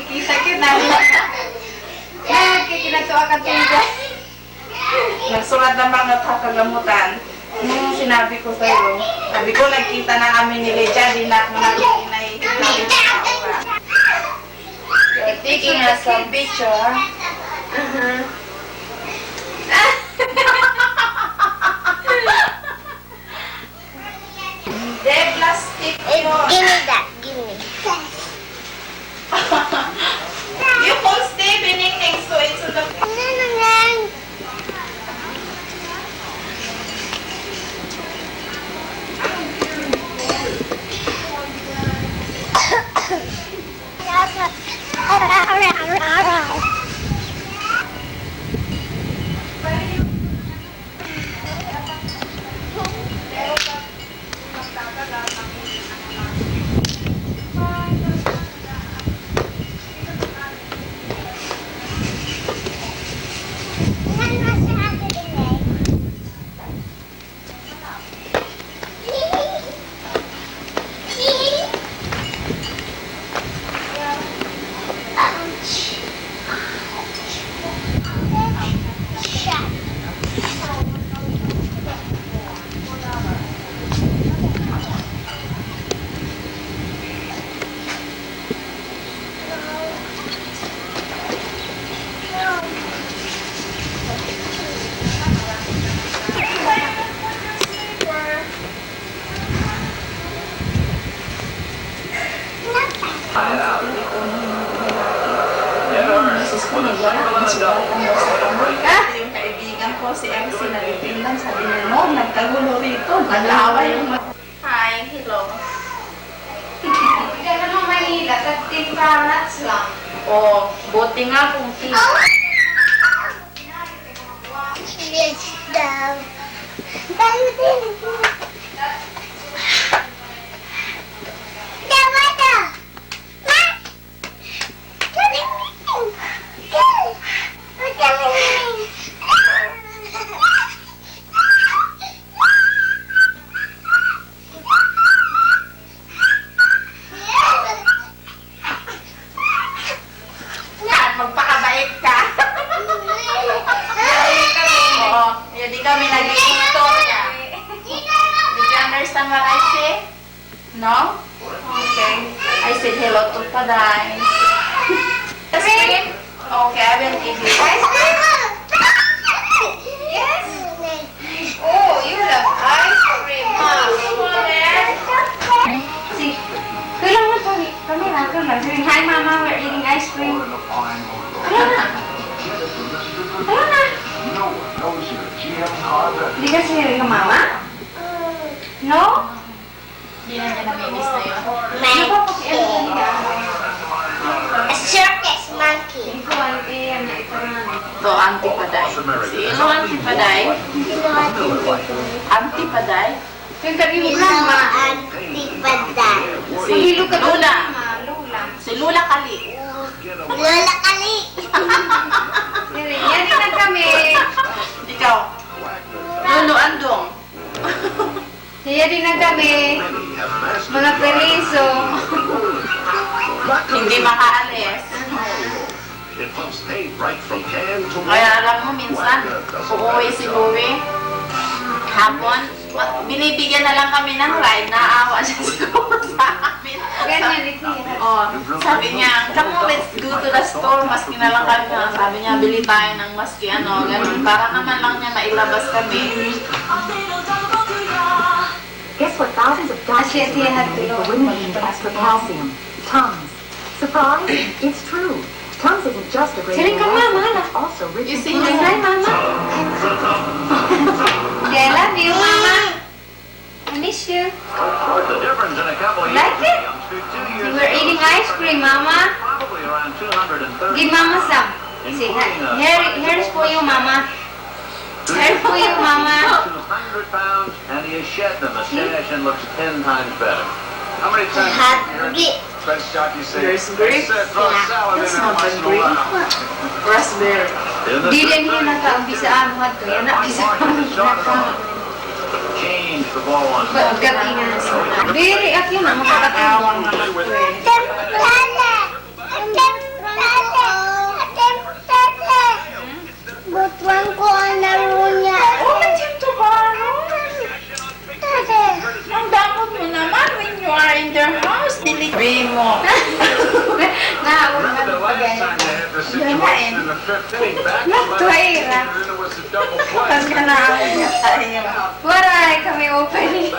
Kita na. Kinatuwa ka tuwa. Nagsulat ng mga kagamutan. Nung sinabi ko sa'yo, sabi ko, nagkita na kami ni Leja, di na ako nakikita sa aura. You're taking us some picture. De plastic yun. Give me that. Give me. You won't stay binigning, so it's on the... Yung kaibigan ko, si MC, nalitingnan, sabi niya, no, nagkagulo rito, nalawa yung... Hi, hello. Hindi ka naman Manila, 13 carats lang. Oh, buti nga kung Yes, down. magpakabait ka. Oo, hindi kami nag-iinto niya. Did you understand what I say? No? Okay. I said hello to Paday. Ice cream? Okay, I will give you ice cream. Yes? Oh, you love ice cream, huh? See, kailangan kami natin lang. Hi, Mama, we're eating ice cream. Ano na? Hindi ka sinili ka, Mama? No? Hindi na niya namimiss na yun. Napapakialam ka. A circus monkey. Ito, auntie, ano ito na. Ito, Auntie Paday. Sino Auntie Paday? Auntie Paday? Yung tabi mo Hello, lang, Auntie Paday. Si Mahilo ka doon, Lula. Mama. Lula. Si Lula Kali. Lola Kali. Yan din na kami. Ikaw. Lulu Andong. Yan din na kami. Mga periso. Hindi makaalis. Kaya alam mo, minsan, uuwi si Louie. Hapon, binibigyan na lang kami ng ride. Naawa siya siguro sa amin. Ganyan, ito. Oh, sabi niya, come on, let's go to the store. Maski na lang kami. Sabi niya, bili tayo ng maski ano. Ganun. Para naman lang niya mailabas kami. Guess what thousands of doctors Actually, he had to recommend for women who need extra calcium? Tums. Surprise? It's true. Tums isn't just a great Siling ka, Mama. it's also rich You in see, protein. Hi, Mama. I love you, Mama. I miss you. Like it? So we're eating ice cream, Mama. Give Mama some. See, here's for you, Mama. Here's for you, Mama. 200 pounds, and he is shedding the mustache and looks 10 times better. How many times Have did you hear French jockey say, There's grapes. throw a salad in That's there not once that in a green. while. Raspberry. In the Di din third yun nakaumpisa ang mga to. Yan nakisa change the ball on. Pagkatingan sa Very at yun ang makakatawang naman to eh. in their house, delivery mo. Naabot na Remember the pa last time they had the situation in the fifth inning back to Nagtuwira. and then it was a double play. Pag na tayo. Waray kami opening.